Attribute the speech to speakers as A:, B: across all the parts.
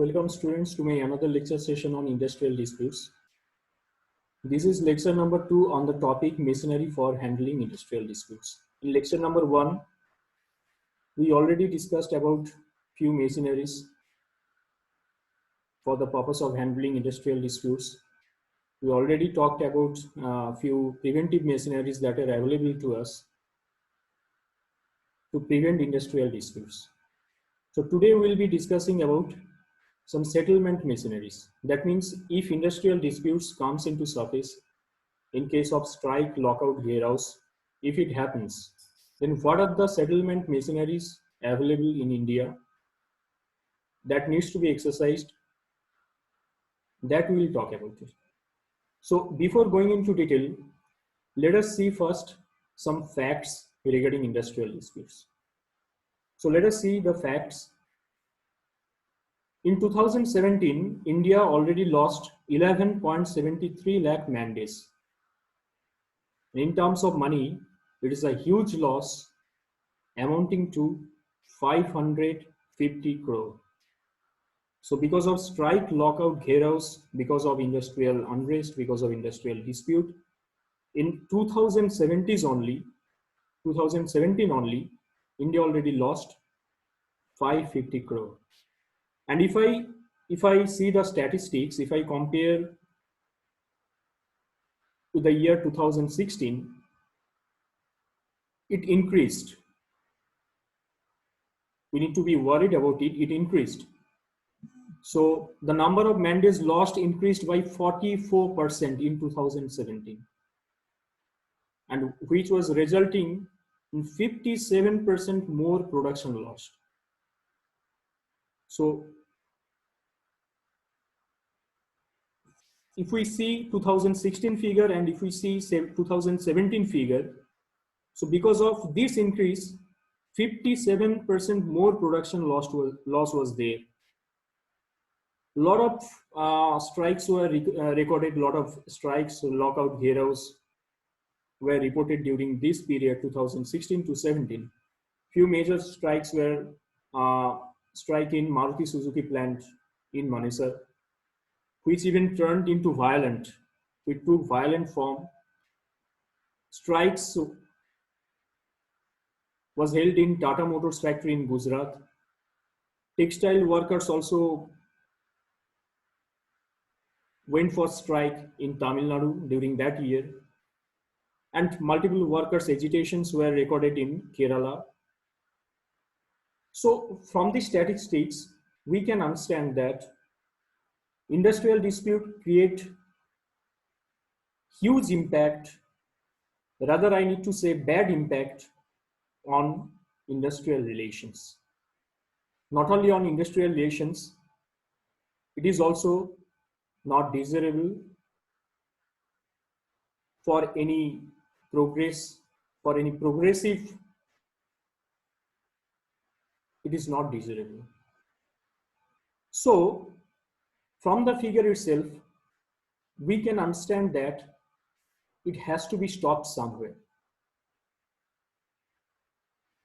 A: Welcome students to my another lecture session on industrial disputes. This is lecture number 2 on the topic machinery for handling industrial disputes. In lecture number 1, we already discussed about few machineries for the purpose of handling industrial disputes. We already talked about few preventive machineries that are available to us to prevent industrial disputes. So today we will be discussing about some settlement machineries. That means if industrial disputes comes into surface, in case of strike, lockout, warehouse, if it happens, then what are the settlement machineries available in India that needs to be exercised? That we will talk about it. So before going into detail, let us see first some facts regarding industrial disputes. So let us see the facts. In 2017, India already lost 11.73 lakh man days. In terms of money, it is a huge loss amounting to 550 crore. So because of strike, lockout, warehouse, because of industrial unrest, because of industrial dispute, in 2017 only, India already lost 550 crore. And if I see the statistics, if I compare to the year 2016, it increased. We need to be worried about it. It increased. So the number of man days lost increased by 44% in 2017, and which was resulting in 57% more production lost. So if we see 2016 figure and if we see 2017 figure, so because of this increase, 57% more production loss was there. A lot of strikes were recorded, a lot of strikes, lockout, warehouse were reported during this period, 2016 to 17. Few major strikes were strike in Maruti Suzuki plant in Manesar, which even turned into violent. It took violent form. Strikes was held in Tata Motors factory in Gujarat. Textile workers also went for strike in Tamil Nadu during that year. And multiple workers' agitations were recorded in Kerala. So from the statistics, we can understand that industrial dispute create huge impact, rather I need to say bad impact on industrial relations. Not only on industrial relations, it is also not desirable for any progress, for any progressive, it is not desirable. So from the figure itself, we can understand that it has to be stopped somewhere.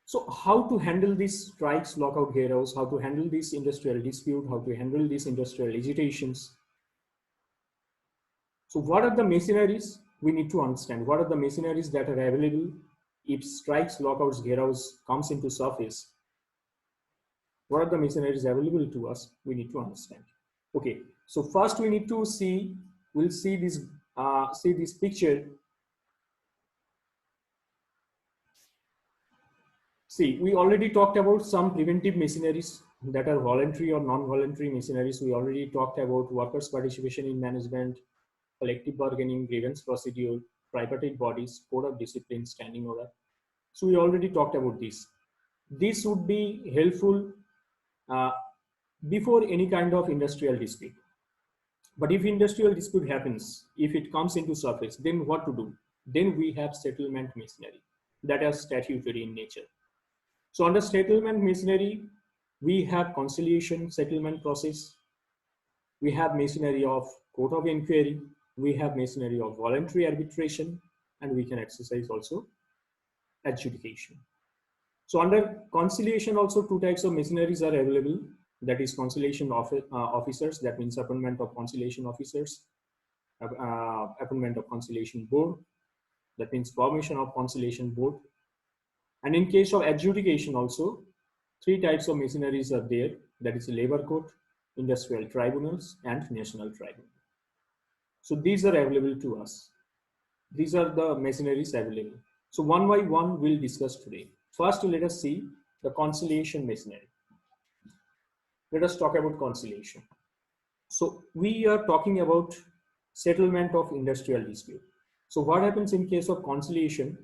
A: So how to handle these strikes, lockout, warehouse, how to handle this industrial dispute, how to handle these industrial agitations. So what are the machineries we need to understand? What are the machineries that are available if strikes, lockouts, warehouse comes into surface? What are the machineries available to us? We need to understand. Okay, so first we need to see, we'll see this picture. See, we already talked about some preventive machineries that are voluntary or non-voluntary machineries. We already talked about workers' participation in management, collective bargaining, grievance procedure, tripartite bodies, code of discipline, standing order. So we already talked about this. This would be helpful before any kind of industrial dispute. But if industrial dispute happens, if it comes into surface, then what to do? Then we have settlement machinery that are statutory in nature. So under settlement machinery, we have conciliation settlement process. We have machinery of court of inquiry. We have machinery of voluntary arbitration, and we can exercise also adjudication. So under conciliation also two types of machineries are available. that is conciliation officers, that means appointment of conciliation officers, appointment of conciliation board, that means formation of conciliation board. And in case of adjudication also, three types of machineries are there, that is labor court, industrial tribunals, and national tribunal. So these are available to us. These are the machineries available. So one by one we'll discuss today. First, let us see the conciliation machinery. Let us talk about conciliation. So we are talking about settlement of industrial dispute. So what happens in case of conciliation?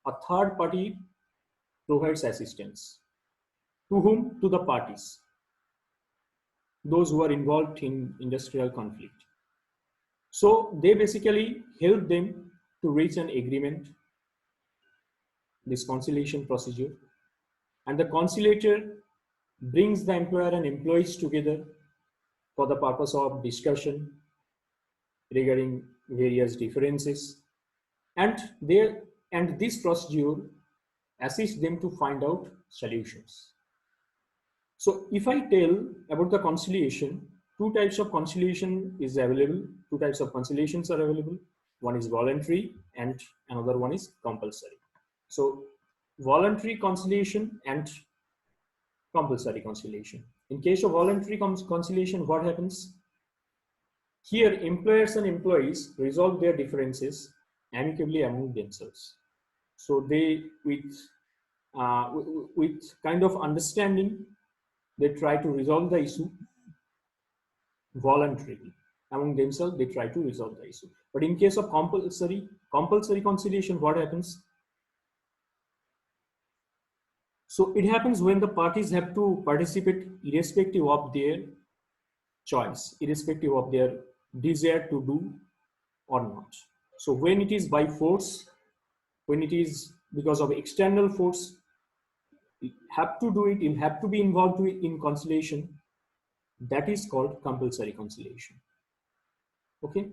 A: A third party provides assistance. To whom? To the parties, those who are involved in industrial conflict. So they basically help them to reach an agreement, this conciliation procedure. And the conciliator brings the employer and employees together for the purpose of discussion regarding various differences. And this procedure assists them to find out solutions. So if I tell about the conciliation, two types of conciliation is available. Two types of conciliations are available. One is voluntary and another one is compulsory. So voluntary conciliation and compulsory conciliation. In case of voluntary conciliation, what happens? Here, employers and employees resolve their differences amicably among themselves. So they, with kind of understanding, they try to resolve the issue voluntarily among themselves. They try to resolve the issue. But in case of compulsory conciliation, what happens? So it happens when the parties have to participate irrespective of their choice, irrespective of their desire to do or not. So when it is by force, when it is because of external force, you have to do it, you have to be involved in conciliation, that is called compulsory conciliation. Okay,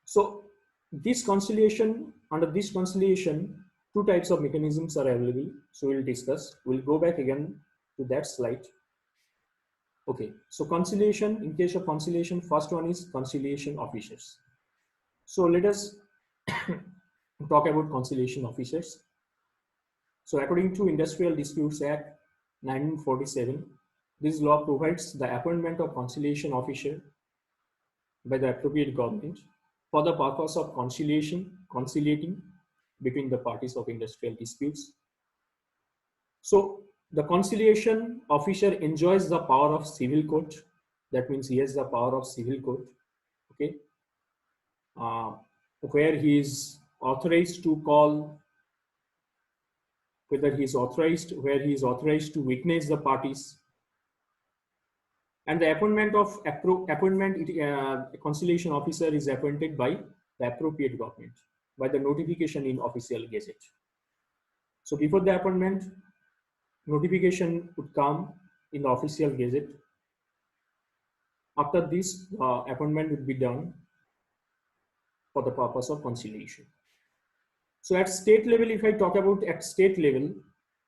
A: so this conciliation, under this conciliation, two types of mechanisms are available. So we'll discuss. We'll go back again to that slide. Okay, so conciliation, in case of conciliation, first one is conciliation officers. So let us talk about conciliation officers. So according to Industrial Disputes Act 1947, this law provides the appointment of conciliation officer by the appropriate government for the purpose of conciliating between the parties of industrial disputes. So the conciliation officer enjoys the power of civil court. That means he has the power of civil court. Okay, where he is authorized to call, where he is authorized to witness the parties. And the appointment of conciliation officer is appointed by the appropriate government by the notification in official gazette. So before the appointment, notification would come in the official gazette. After this, appointment would be done for the purpose of conciliation. So at state level, if I talk about at state level,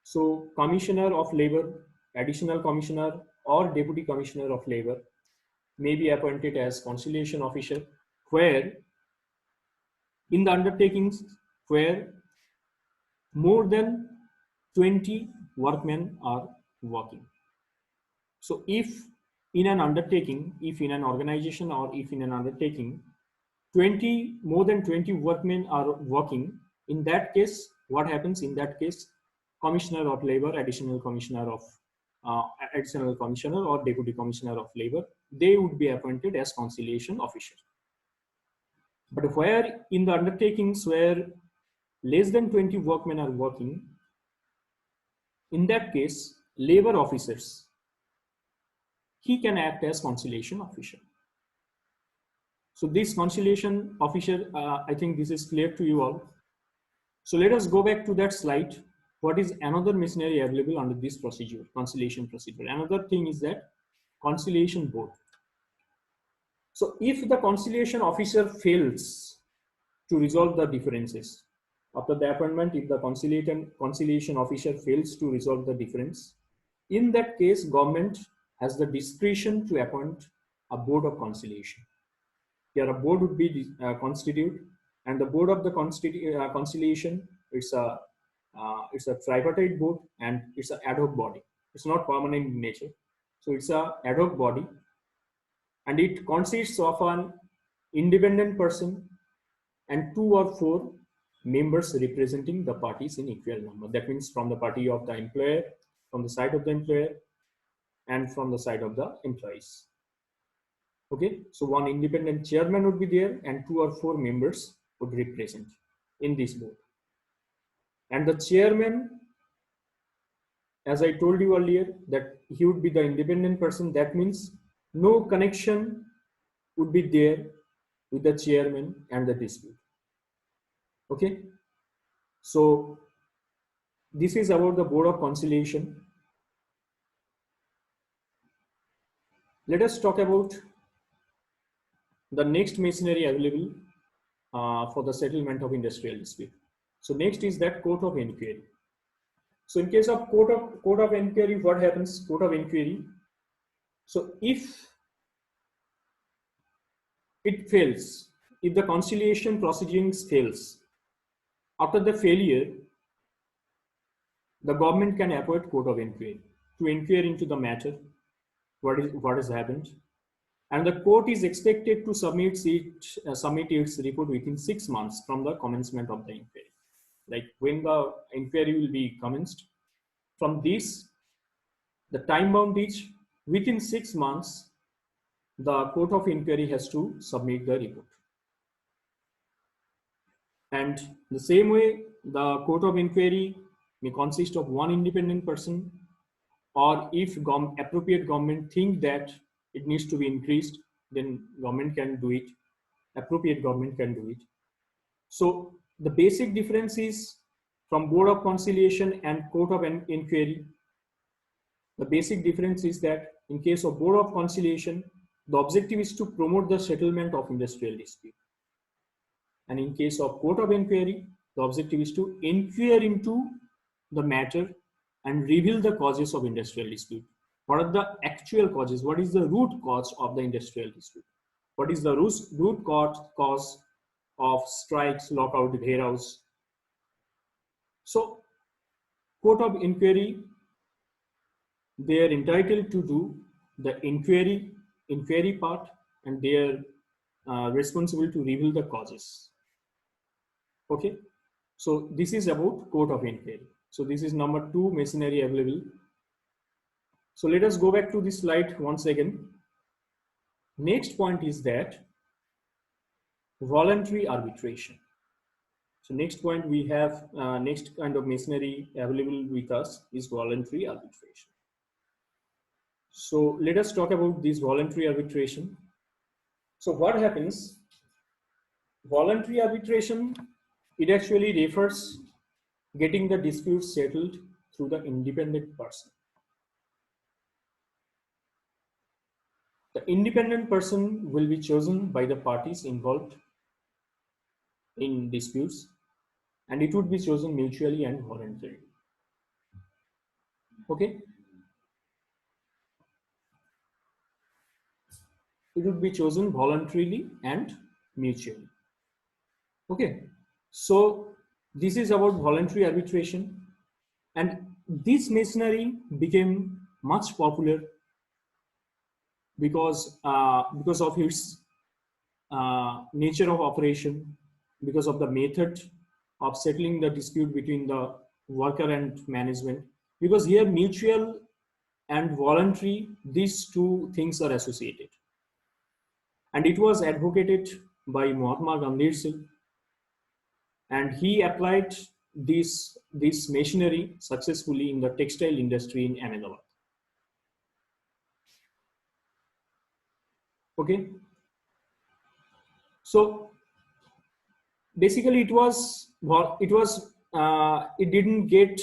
A: so Commissioner of Labor, Additional Commissioner, or Deputy Commissioner of Labor may be appointed as conciliation officer, where in the undertakings where more than 20 workmen are working. So if in an undertaking, if in an organization or if in an undertaking, more than 20 workmen are working, in that case, what happens in that case? Commissioner of Labor, Additional Commissioner or Deputy Commissioner of Labor, they would be appointed as conciliation officer. But where in the undertakings where less than 20 workmen are working, in that case, labor officers, he can act as conciliation officer. So this conciliation officer, I think this is clear to you all. So let us go back to that slide. What is another machinery available under this procedure, conciliation procedure? Another thing is that conciliation board. So if the conciliation officer fails to resolve the differences after the appointment, if the conciliation officer fails to resolve the difference, in that case, government has the discretion to appoint a board of conciliation. Here a board would be constituted, and the board of the conciliation, it's a tripartite board, and it's an ad hoc body. It's not permanent in nature, so it's a ad hoc body, and it consists of an independent person and 2 or 4 members representing the parties in equal number. That means from the party of the employer, from the side of the employer, and from the side of the employees. Okay, so one independent chairman would be there, and 2 or 4 members would represent in this board. And the chairman, as I told you earlier, that he would be the independent person. That means no connection would be there with the chairman and the dispute. Okay, so this is about the board of conciliation. Let us talk about the next machinery available for the settlement of industrial dispute. So next is that court of inquiry. So in case of court of inquiry, what happens? Court of inquiry. So if it fails, if the conciliation proceedings fails, after the failure, the government can appoint court of inquiry to inquire into the matter, what has happened, and the court is expected to submit its report within 6 months from the commencement of the inquiry. Like when the inquiry will be commenced, from this, the time bound is within 6 months, the court of inquiry has to submit the report. And the same way, the court of inquiry may consist of one independent person, or if appropriate government think that it needs to be increased, then government can do it, appropriate government can do it. So the basic difference is from board of conciliation and court of inquiry. The basic difference is that in case of board of conciliation, the objective is to promote the settlement of industrial dispute. And in case of court of inquiry, the objective is to inquire into the matter and reveal the causes of industrial dispute. What are the actual causes? What is the root cause of the industrial dispute? What is the root cause of strikes, lockout, warehouse? So, court of inquiry, they are entitled to do the inquiry part, and they are responsible to reveal the causes. Okay, so this is about court of inquiry. So this is number 2 machinery available. So let us go back to this slide once again. Next point is that voluntary arbitration. So next point we have, next kind of machinery available with us is voluntary arbitration. So let us talk about this voluntary arbitration. So what happens? Voluntary arbitration, it actually refers getting the dispute settled through the independent person. The independent person will be chosen by the parties involved in disputes, and it would be chosen mutually and voluntarily. Okay, it would be chosen voluntarily and mutually. Okay, so this is about voluntary arbitration, and this machinery became much popular because of its nature of operation, because of the method of settling the dispute between the worker and management, because here mutual and voluntary, these two things are associated. And it was advocated by Mahatma Gandhi, and he applied this machinery successfully in the textile industry in Ahmedabad. Okay, so basically it didn't get,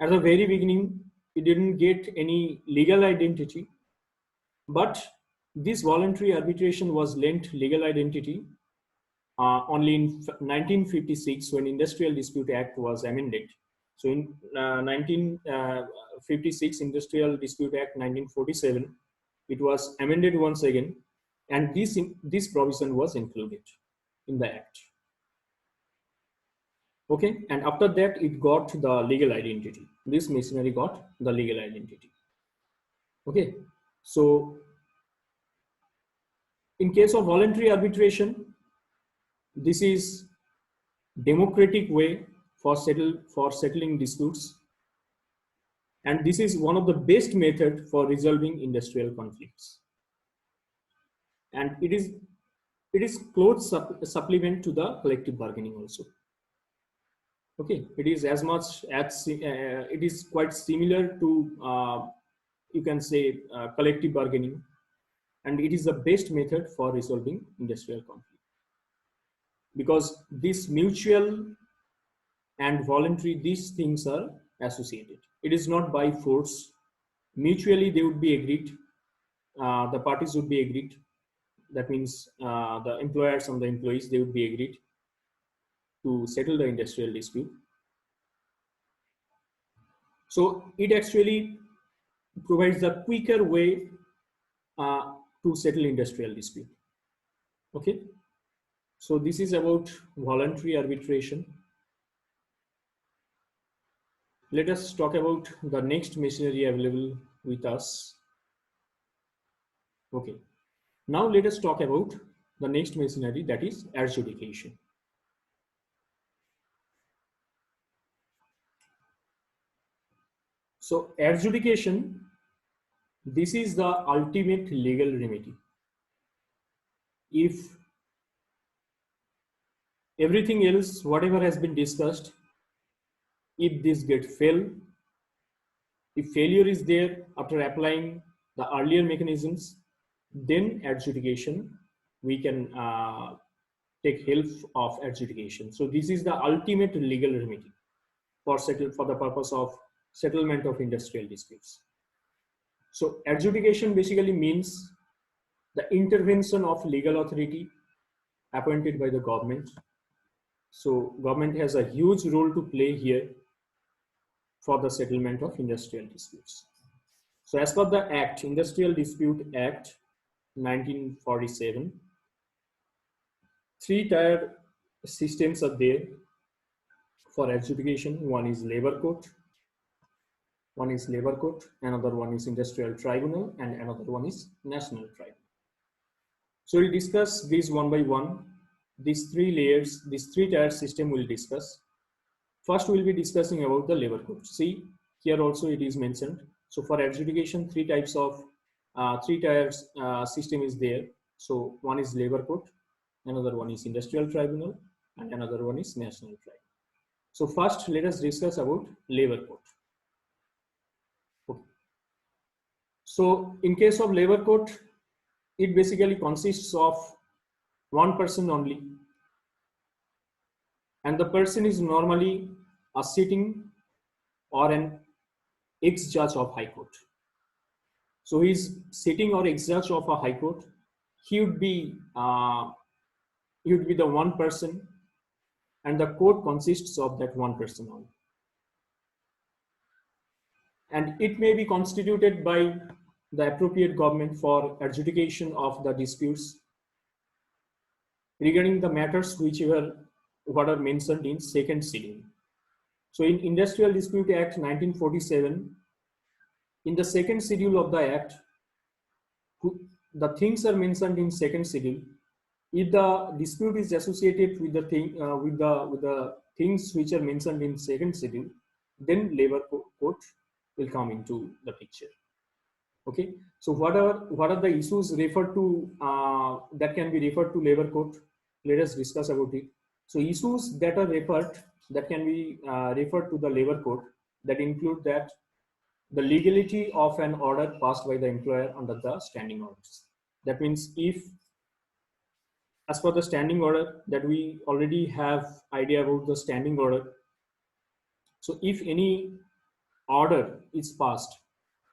A: at the very beginning, it didn't get any legal identity, but this voluntary arbitration was lent legal identity only in 1956 when Industrial Dispute Act was amended, So in 1956 Industrial Dispute Act 1947, it was amended once again, and this provision was included in the act. Okay, and after that it got the legal identity. This machinery got the legal identity. Okay, so in case of voluntary arbitration, this is democratic way for settling disputes, and this is one of the best method for resolving industrial conflicts, and it is close supplement to the collective bargaining also. Okay, it is as much as it is quite similar to you can say collective bargaining, and it is the best method for resolving industrial conflict, because this mutual and voluntary, these things are associated. It is not by force. Mutually they would be agreed, the parties would be agreed. That means the employers and the employees, they would be agreed to settle the industrial dispute. So it actually provides a quicker way to settle industrial dispute. Okay, so this is about voluntary arbitration. Let us talk about the next machinery available with us. Okay, now let us talk about the next machinery, that is adjudication. So adjudication, this is the ultimate legal remedy. If everything else, whatever has been discussed, if this gets failed, if failure is there after applying the earlier mechanisms, then adjudication, we can take help of adjudication. So this is the ultimate legal remedy for the purpose of settlement of industrial disputes. So adjudication basically means the intervention of legal authority appointed by the government. So government has a huge role to play here for the settlement of industrial disputes. So as per the Act, Industrial Dispute Act 1947, three-tier systems are there for adjudication. One is labor court, another one is industrial tribunal, and another one is national tribunal. So we'll discuss these one by one. These three layers, this three-tier system we'll discuss. First, we'll be discussing about the labor court. See, here also it is mentioned. So for adjudication, three types of three-tier system is there. So one is labor court, another one is industrial tribunal, and another one is national tribunal. So first, let us discuss about labor court. Okay. So in case of labor court, it basically consists of one person only, and the person is normally a sitting or an ex-judge of High Court. So he's sitting or ex-judge of a High Court. He would be the one person, and the court consists of that one person only. And it may be constituted by the appropriate government for adjudication of the disputes regarding the matters what are mentioned in second schedule. So in Industrial Dispute Act 1947, in the second schedule of the act, the things are mentioned in second schedule. If the dispute is associated with the things which are mentioned in second schedule, then labor court will come into the picture. Okay, so what are the issues referred to that can be referred to labor court? Let us discuss about it. So issues that are that can be referred to the labor court, that include that the legality of an order passed by the employer under the standing orders. That means if, as per the standing order, that we already have idea about the standing order. So if any order is passed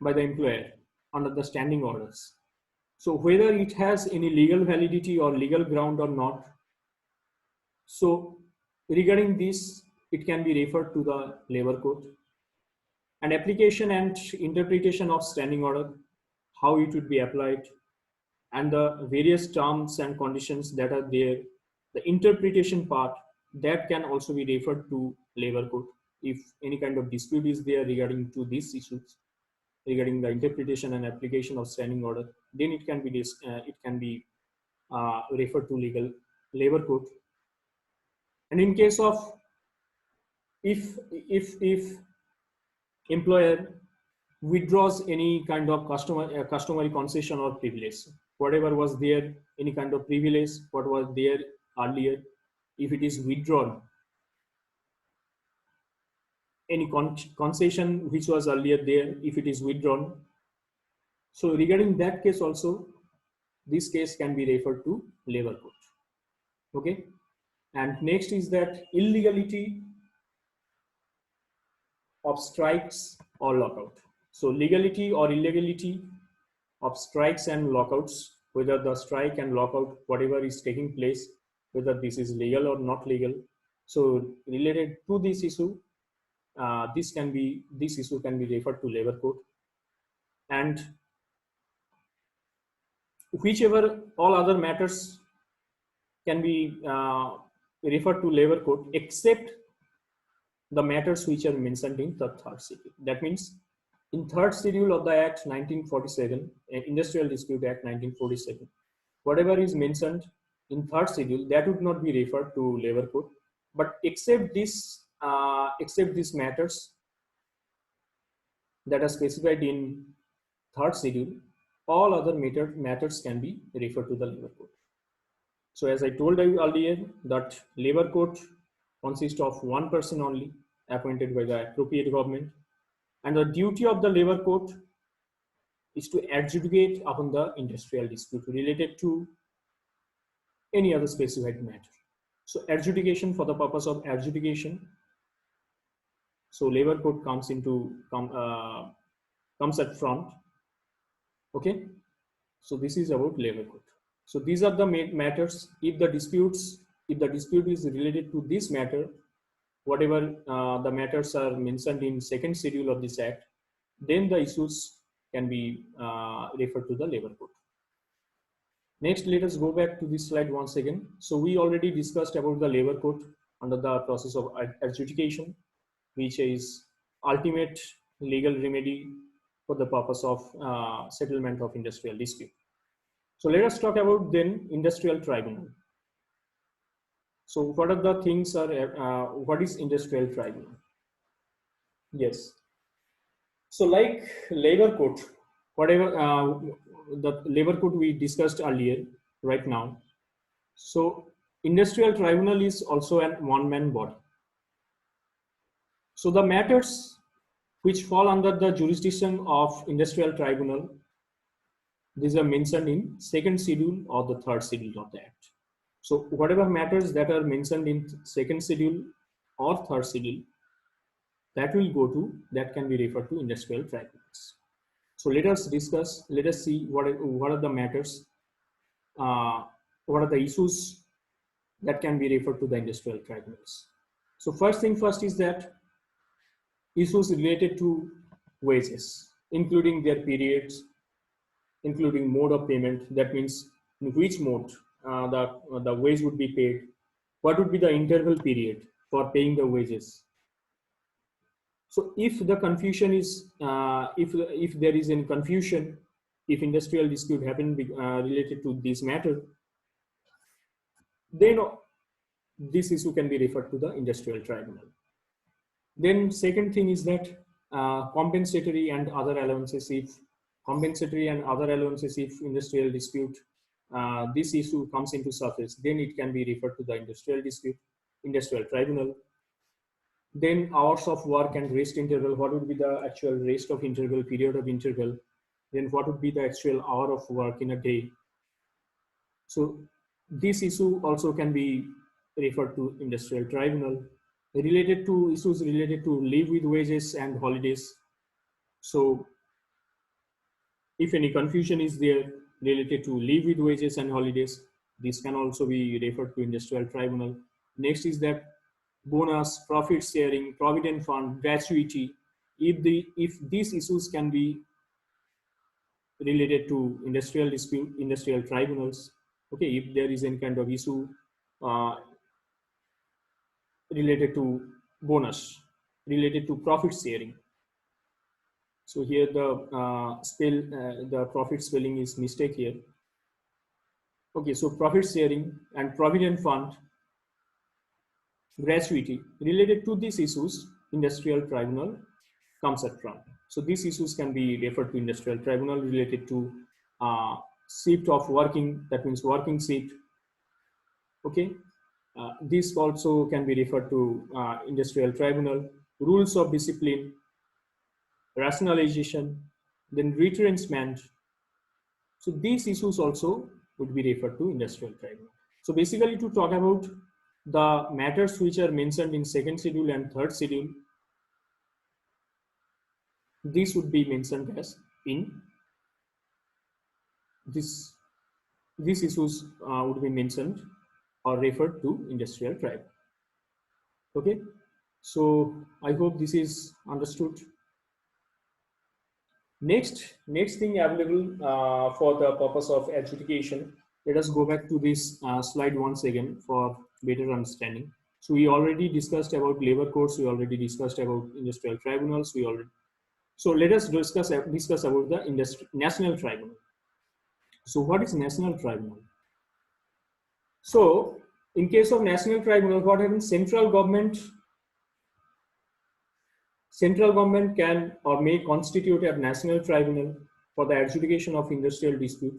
A: by the employer under the standing orders, so whether it has any legal validity or legal ground or not, so regarding this, it can be referred to the labor code. And application and interpretation of standing order, how it would be applied, and the various terms and conditions that are there, the interpretation part, that can also be referred to labor code. If any kind of dispute is there regarding to these issues, regarding the interpretation and application of standing order, then it can be referred to labor code. And in case of if employer withdraws any kind of customary concession or privilege, whatever was there, any kind of privilege what was there earlier, if it is withdrawn, any concession which was earlier there, if it is withdrawn, so regarding that case also, this case can be referred to labor code. Okay. And next is that illegality of strikes or lockout. So legality or illegality of strikes and lockouts, whether the strike and lockout, whatever is taking place, whether this is legal or not legal. So related to this issue, this issue can be referred to labor code. And whichever all other matters can be referred to labor code, except the matters which are mentioned in the third schedule. That means in third schedule of the Act 1947, Industrial Dispute Act 1947, whatever is mentioned in third schedule, that would not be referred to labor code. But except these matters that are specified in third schedule, all other matters can be referred to the labor code. So as I told you earlier, that labor code consists of one person only, appointed by the appropriate government, and the duty of the labor court is to adjudicate upon the industrial dispute related to any other specified matter. So adjudication, for the purpose of adjudication, so labor court comes at front. Okay, so this is about labor code. So these are the matters. If the dispute is related to this matter, whatever the matters are mentioned in second schedule of this act, then the issues can be referred to the labor code. Next, let us go back to this slide once again. So we already discussed about the labor code under the process of adjudication, which is ultimate legal remedy for the purpose of settlement of industrial dispute. So let us talk about then industrial tribunal. So what are the things what is industrial tribunal? Yes. So like labor code, whatever the labor code we discussed earlier right now. So industrial tribunal is also a one-man body. So the matters which fall under the jurisdiction of industrial tribunal, these are mentioned in second schedule or the third schedule of the act. So whatever matters that are mentioned in second schedule or third schedule, that can be referred to industrial tribunals. So let us see what are the matters, what are the issues that can be referred to the industrial tribunals. So first thing first is that issues related to wages, including their periods, including mode of payment. That means in which mode the wage would be paid, what would be the interval period for paying the wages. So if the confusion is, if there is any confusion, if industrial dispute happen related to this matter, then this issue can be referred to the industrial tribunal. Then second thing is that compensatory and other allowances. If compensatory and other allowances, if industrial dispute, this issue comes into surface, then it can be referred to the industrial tribunal. Then hours of work and rest interval, what would be the actual rest of interval, period of interval, then what would be the actual hour of work in a day. So this issue also can be referred to industrial tribunal. Related to issues related to leave with wages and holidays. So if any confusion is there related to leave with wages and holidays, this can also be referred to industrial tribunal. Next is that bonus, profit sharing, provident fund, gratuity, if these issues can be related to industrial dispute, industrial tribunals, okay, if there is any kind of issue uh, related to bonus, related to profit sharing. So here the profit spelling is mistake here. Okay, so profit sharing and provident fund, gratuity, related to these issues, industrial tribunal comes at front. So these issues can be referred to industrial tribunal related to shift of working, that means working shift. Okay, this also can be referred to industrial tribunal, rules of discipline, rationalization, then retrenchment. So these issues also would be referred to industrial tribunal. So basically, to talk about the matters which are mentioned in second schedule and third schedule, these would be mentioned as in this. These issues would be mentioned or referred to industrial tribunal. Okay, so I hope this is understood. Next thing available for the purpose of adjudication. Let us go back to this slide once again for better understanding. So we already discussed about labor courts. We already discussed about industrial tribunals. So let us discuss about the national tribunal. So what is national tribunal? So in case of national tribunal, what happens? Central government can or may constitute a national tribunal for the adjudication of industrial dispute,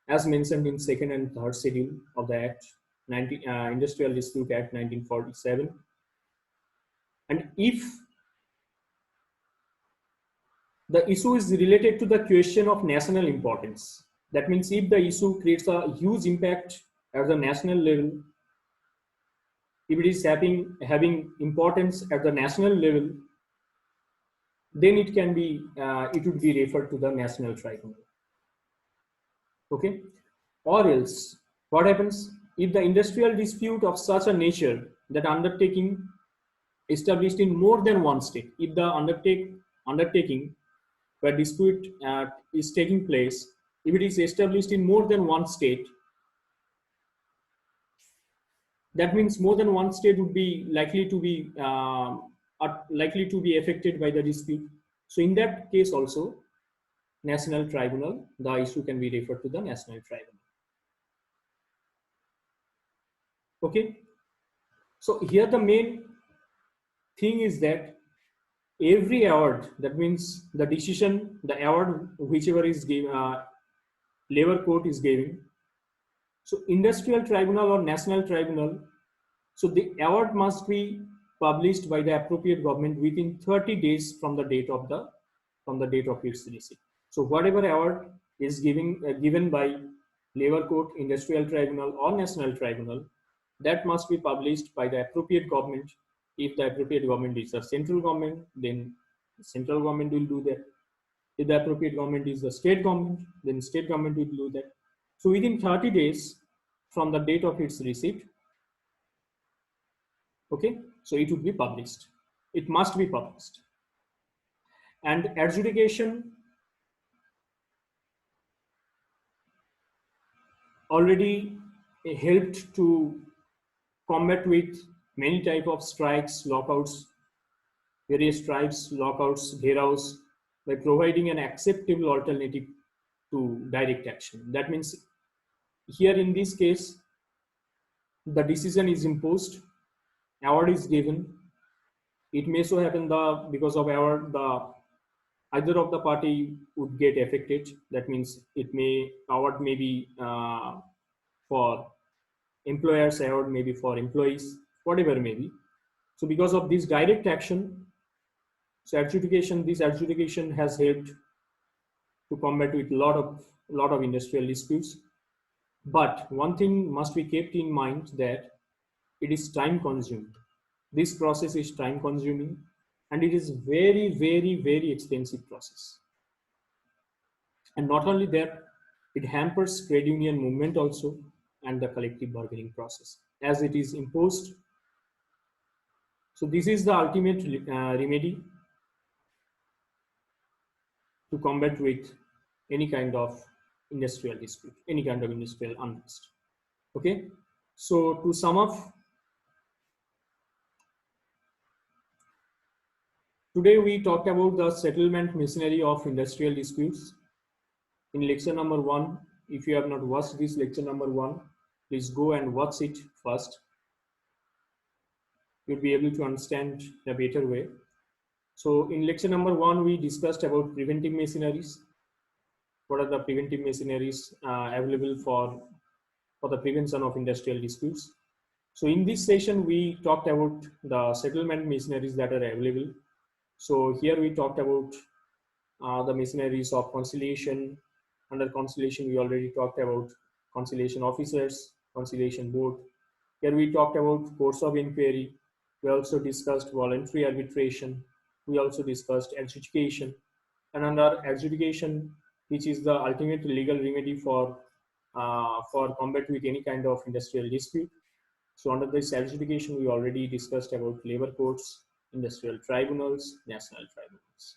A: as mentioned in second and third schedule of the Act, Industrial Dispute Act 1947. And if the issue is related to the question of national importance, that means if the issue creates a huge impact at the national level, if it is having importance at the national level, then it would be referred to the national tribunal. Okay, or else what happens if the industrial dispute of such a nature that undertaking established in more than one state, if the undertaking where dispute is taking place, if it is established in more than one state, that means more than one state would be likely to be affected by the dispute. So in that case also, national tribunal, the issue can be referred to the national tribunal. Okay, so here the main thing is that every award, that means the decision, the award whichever is given, labor court is giving, so industrial tribunal or national tribunal, so the award must be published by the appropriate government within 30 days from the date of its receipt. So whatever award is given by labor court, industrial tribunal or national tribunal, that must be published by the appropriate government. If the appropriate government is the central government, then the central government will do that. If the appropriate government is the state government, then state government will do that. So within 30 days from the date of its receipt, okay, so it would be published. It must be published. And adjudication already helped to combat with many type of strikes, lockouts, various strikes, lockouts, ghairaos, by providing an acceptable alternative to direct action. That means here in this case, the decision is imposed, award is given. It may so happen because of award, either of the party would get affected. That means award may be for employers, award maybe for employees, whatever may be. So because of this direct action, so this adjudication has helped to combat with a lot of industrial disputes. But one thing must be kept in mind, that it is time consuming. This process is time consuming, and it is very, very, very expensive process. And not only that, it hampers trade union movement also and the collective bargaining process, as it is imposed So this is the ultimate remedy to combat with any kind of industrial dispute, any kind of industrial unrest. Okay, so to sum up, today we talked about the settlement machinery of industrial disputes. In lecture number 1, if you have not watched this lecture number 1, please go and watch it first. You'll be able to understand in a better way. So in lecture number 1, we discussed about preventive machineries. What are the preventive machineries available for the prevention of industrial disputes? So in this session, we talked about the settlement machineries that are available. So here we talked about the machineries of conciliation. Under conciliation, we already talked about conciliation officers, conciliation board. Here we talked about courts of inquiry. We also discussed voluntary arbitration. We also discussed adjudication. And under adjudication, which is the ultimate legal remedy for combat with any kind of industrial dispute. So under this adjudication, we already discussed about labor courts, industrial tribunals, national tribunals.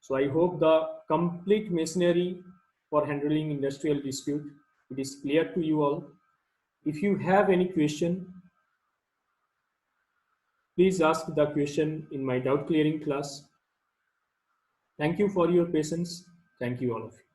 A: So I hope the complete machinery for handling industrial dispute, it is clear to you all. If you have any question, please ask the question in my doubt clearing class. Thank you for your patience. Thank you all of you.